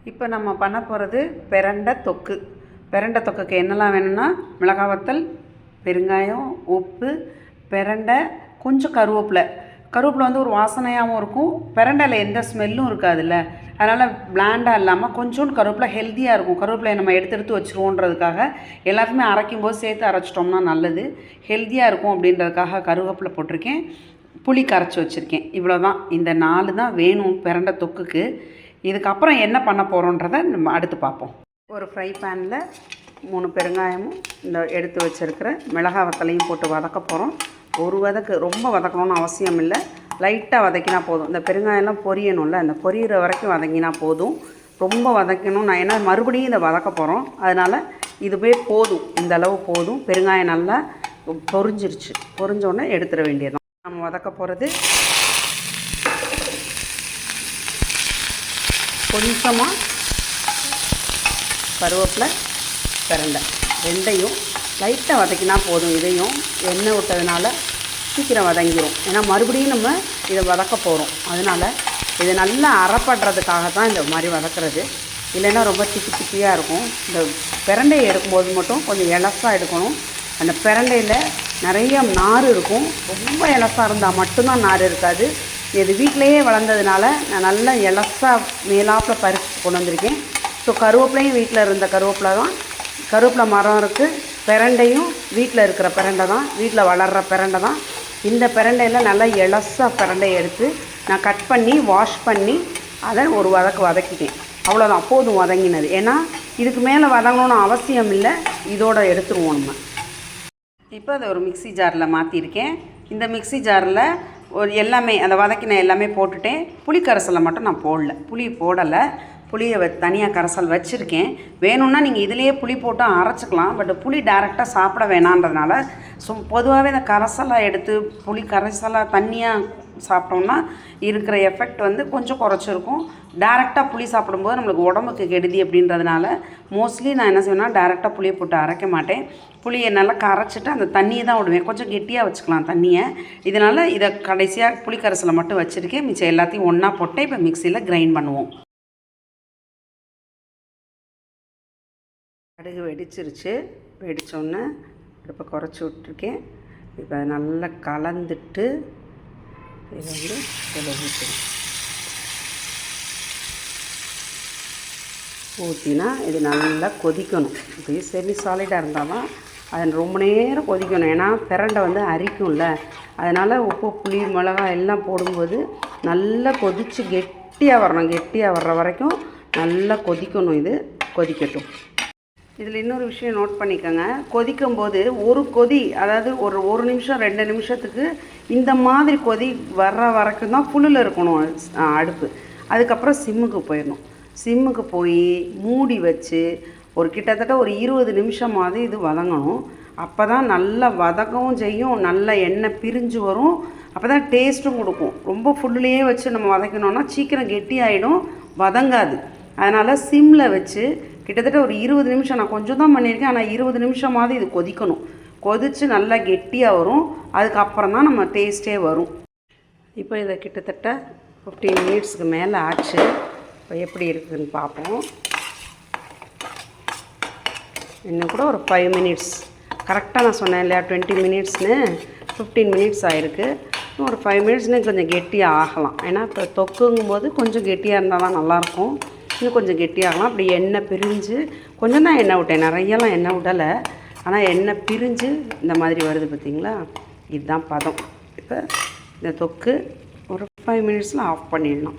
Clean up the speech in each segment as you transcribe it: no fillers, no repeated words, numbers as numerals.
இப்போ நம்ம பண்ண போகிறது பிரண்டை தொக்கு. பிரண்டை தொக்குக்கு என்னெல்லாம் வேணும்னா மிளகாய் வத்தல், பெருங்காயம், உப்பு, பிரண்டை, கொஞ்சம் கருவேப்பிலை. கருவேப்பிலை வந்து ஒரு வாசனையாகவும் இருக்கும், பிரண்டையில் எந்த ஸ்மெல்லும் இருக்காதுல்ல. அதனால் பிளாண்டாக இல்லாமல் கொஞ்சோண்டு கருவேப்பிலை ஹெல்த்தியாக இருக்கும். கருவேப்பிலையை நம்ம எடுத்து வச்சுருவோன்றதுக்காக எல்லாத்தையுமே அரைக்கும் போது சேர்த்து அரைச்சிட்டோம்னா நல்லது, ஹெல்த்தியாக இருக்கும் அப்படின்றதுக்காக கருவேப்பிலை போட்டிருக்கேன். புளி கரைச்சி வச்சுருக்கேன். இவ்வளோ தான், இந்த 4 தான் வேணும் பிரண்டை தொக்குக்கு. இதுக்கப்புறம் என்ன பண்ண போகிறோன்றதை நம்ம அடுத்து பார்ப்போம். ஒரு ஃப்ரை பேனில் 3 பெருங்காயமும் இந்த எடுத்து வச்சுருக்கிற மிளகாய் வத்தலையும் போட்டு வதக்க போகிறோம். ஒரு வதக்கு ரொம்ப வதக்கணும்னு அவசியம் இல்லை, லைட்டாக வதக்கினா போதும். இந்த பெருங்காயம்லாம் பொரியணும்ல, அந்த பொரியிற வரைக்கும் வதங்கினா போதும். ரொம்ப வதக்கணும் நான் ஏன்னா மறுபடியும் இதை வதக்க போகிறோம், அதனால் இதுவே போதும், இந்த அளவு போதும். பெருங்காயம் நல்லா பொரிஞ்சிருச்சு, பொரிஞ்சோடனே எடுத்துட வேண்டியது. நம்ம வதக்க போகிறது கொஞ்சமாக கருவேப்பிலை, பிரண்டை ரெண்டையும் லைட்டாக வதக்கினா போதும். இதையும் எண்ணெய் விட்டதுனால சீக்கிரம் வதங்கிடும், ஏன்னா மறுபடியும் நம்ம இதை வதக்க போகிறோம். அதனால் இதை நல்லா அரைப்படுறதுக்காக தான் இந்த மாதிரி வதக்கிறது, இல்லைன்னா ரொம்ப திப்பியாக இருக்கும். இந்த பிரண்டையை எடுக்கும்போது மட்டும் கொஞ்சம் எலசாக எடுக்கணும். அந்த பிரண்டையில் நிறைய நார் இருக்கும், ரொம்ப எலசாக இருந்தால் மட்டும்தான் நார் இருக்காது. இது வீட்டிலையே வளர்ந்ததுனால நான் நல்லா எலசாக மேலாப்பில் பறித்து கொண்டு வந்திருக்கேன். ஸோ கருவேப்பிலையும் வீட்டில் இருந்த கருவேப்பிலை தான், கருவேப்பிலை மரம் இருக்குது. பிரண்டையும் வீட்டில் இருக்கிற பிரண்டை தான், வீட்டில் வளர்கிற பிரண்டை தான். இந்த பிரண்டையில் நல்லா எலசாக பிரண்டையை எடுத்து நான் கட் பண்ணி வாஷ் பண்ணி அதை ஒரு வதக்கிட்டேன். அவ்வளோதான், போதும் வதங்கினது. ஏன்னா இதுக்கு மேலே வதங்கணும்னு அவசியம் இல்லை, இதோட எடுத்துருவோம் நம்ம. இப்போ அதை ஒரு மிக்ஸி ஜாரில் மாற்றிருக்கேன். இந்த மிக்ஸி ஜாரில் ஒரு எல்லாமே அந்த வதக்கின எல்லாமே போட்டுட்டேன். புளி கரைசலை மட்டும் நான் போடல, புளி போடலை. புளியை தனியாக கரைசல் வச்சுருக்கேன். வேணும்னா நீங்கள் இதிலேயே புளி போட்டு அரைச்சிக்கலாம், பட் புளி டேரெக்டாக சாப்பிட வேணான்றதுனால பொதுவாகவே இந்த கரைசலை எடுத்து புளி கரைசலாக தண்ணியாக சாப்பிட்டோம்னா இருக்கிற எஃபெக்ட் வந்து கொஞ்சம் குறைச்சிருக்கும். டேரெக்டாக புளி சாப்பிடும்போது நம்மளுக்கு உடம்புக்கு கெடுதி அப்படின்றதுனால மோஸ்ட்லி நான் என்ன செய்வேன்னா டேரெக்டாக புளியை போட்டு அரைக்க மாட்டேன். புளியை நல்லா கரைச்சிட்டு அந்த தண்ணியை தான் விடுவேன், கொஞ்சம் கெட்டியாக வச்சுக்கலாம் தண்ணியை. இதனால் இதை கடைசியாக புளி கரைசலை மட்டும் வச்சுருக்கேன். மிச்சம் எல்லாத்தையும் ஒன்றா போட்டு இப்போ மிக்சியில் கிரைண்ட் பண்ணுவோம். கடுகு வெடிச்சிருச்சு, வெடித்தோடனே அடுப்பை குறைச்சி விட்ருக்கேன். இப்போ அதை நல்லா கலந்துட்டு இதை வந்து இதில் ஊற்றணும். ஊற்றினா இது நல்லா கொதிக்கணும். இப்படி செமி சாலிடாக இருந்தால் தான் அது ரொம்ப நேரம் கொதிக்கணும், ஏன்னா பிரண்டை வந்து அரிக்கும்ல. அதனால் உப்பு, புளி, மிளகாய் எல்லாம் போடும்போது நல்லா கொதித்து கெட்டியாக வரணும். கெட்டியாக வர்ற வரைக்கும் நல்லா கொதிக்கணும். இது கொதிக்கட்டும். இதில் இன்னொரு விஷயம் நோட் பண்ணிக்கோங்க, கொதிக்கும்போது ஒரு கொதி, அதாவது ஒரு நிமிஷம் 2 நிமிஷத்துக்கு இந்த மாதிரி கொதி வர்ற வரைக்கும் தான் ஃபுல்லில் இருக்கணும் அடுப்பு. அதுக்கப்புறம் சிம்முக்கு போயிடணும். சிம்முக்கு போய் மூடி வச்சு ஒரு கிட்டத்தட்ட ஒரு 20 நிமிஷமாவது இது வதங்கணும். அப்போ தான் நல்லா வதக்கவும் செய்யும், நல்ல எண்ணெய் பிரிஞ்சு வரும், அப்போ தான் டேஸ்ட்டும் கொடுக்கும். ரொம்ப ஃபுல்லையே வச்சு நம்ம வதக்கணுன்னா சீக்கிரம் கெட்டி ஆகிடும், வதங்காது. அதனால் சிம்மில் வச்சு கிட்டத்தட்ட ஒரு 20 நிமிஷம், நான் கொஞ்சம் தான் பண்ணியிருக்கேன், ஆனால் 20 நிமிஷமாவது இது கொதிக்கணும். கொதித்து நல்லா கெட்டியாக வரும், அதுக்கப்புறம் தான் நம்ம டேஸ்ட்டே வரும். இப்போ இதை கிட்டத்தட்ட 15 மினிட்ஸுக்கு மேலே ஆச்சு. இப்போ எப்படி இருக்குதுன்னு பார்ப்போம். இன்னும் கூட ஒரு 5 மினிட்ஸ், கரெக்டாக நான் சொன்னேன் இல்லையா 20 மினிட்ஸ்னு, 15 மினிட்ஸ் ஆகிருக்கு. இன்னும் ஒரு 5 மினிட்ஸ்னு கொஞ்சம் கெட்டியாக ஆகலாம், ஏன்னா இப்போ தொக்குங்கும்போது கொஞ்சம் கெட்டியாக இருந்தால் தான் நல்லாயிருக்கும். இன்னும் கொஞ்சம் கெட்டியாகலாம். அப்படி எண்ணெய் பிரிஞ்சு, கொஞ்சம் தான் எண்ணெய் விட்டேன், நிறையெல்லாம் எண்ணெய் விடலை, ஆனால் எண்ணெய் பிரிஞ்சு இந்த மாதிரி வருது பார்த்திங்களா, இதுதான் பதம். இப்போ இந்த தொக்கு ஒரு 5 மினிட்ஸில் ஆஃப் பண்ணிடலாம்.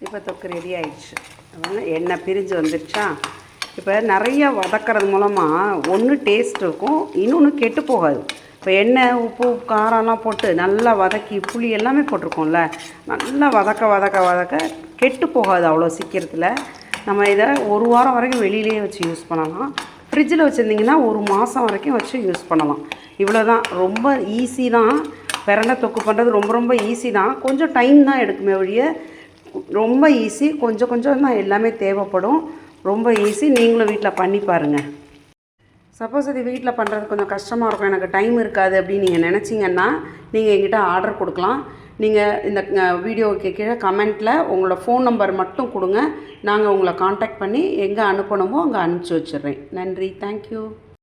இப்போ தொக்கு ரெடி ஆகிடுச்சு, எண்ணெய் பிரிஞ்சு வந்துடுச்சா. இப்போ நிறைய வதக்கிறது மூலமாக ஒன்று டேஸ்ட் இருக்கும், இன்னொன்று கெட்டு போகாது. இப்போ எண்ணெய், உப்பு, காரம்லாம் போட்டு நல்லா வதக்கி புளி எல்லாமே போட்டிருக்கோம்ல, நல்லா வதக்க கெட்டு போகாது அவ்வளோ சீக்கிரத்தில். நம்ம இதை 1 வாரம் வரைக்கும் வெளியிலேயே வச்சு யூஸ் பண்ணலாம். ஃப்ரிட்ஜில் வச்சுருந்திங்கன்னா 1 மாதம் வரைக்கும் வச்சு யூஸ் பண்ணலாம். இவ்வளோ தான், ரொம்ப ஈஸி தான். பிரண்டை தொக்கு பண்ணுறது ரொம்ப ஈஸி தான், கொஞ்சம் டைம் தான் எடுக்குமே ஒழிய ரொம்ப ஈஸி. கொஞ்சம் தான் எல்லாமே தேவைப்படும், ரொம்ப ஈஸி. நீங்களும் வீட்டில் பண்ணி பாருங்கள். சப்போஸ் இது வீட்டில் பண்ணுறது கொஞ்சம் கஷ்டமாக இருக்கும், எனக்கு டைம் இருக்காது அப்படின்னு நீங்கள் நினச்சிங்கன்னா நீங்கள் என்கிட்ட ஆர்டர் கொடுக்கலாம். நீங்கள் இந்த வீடியோவுக்கு கீழே கமெண்ட்டில் உங்களோட ஃபோன் நம்பர் மட்டும் கொடுங்க. நாங்கள் உங்களை காண்டாக்ட் பண்ணி எங்கே அனுப்பணுமோ அங்கே அனுப்பிச்சி வச்சிடுறேன். நன்றி. தேங்க்யூ.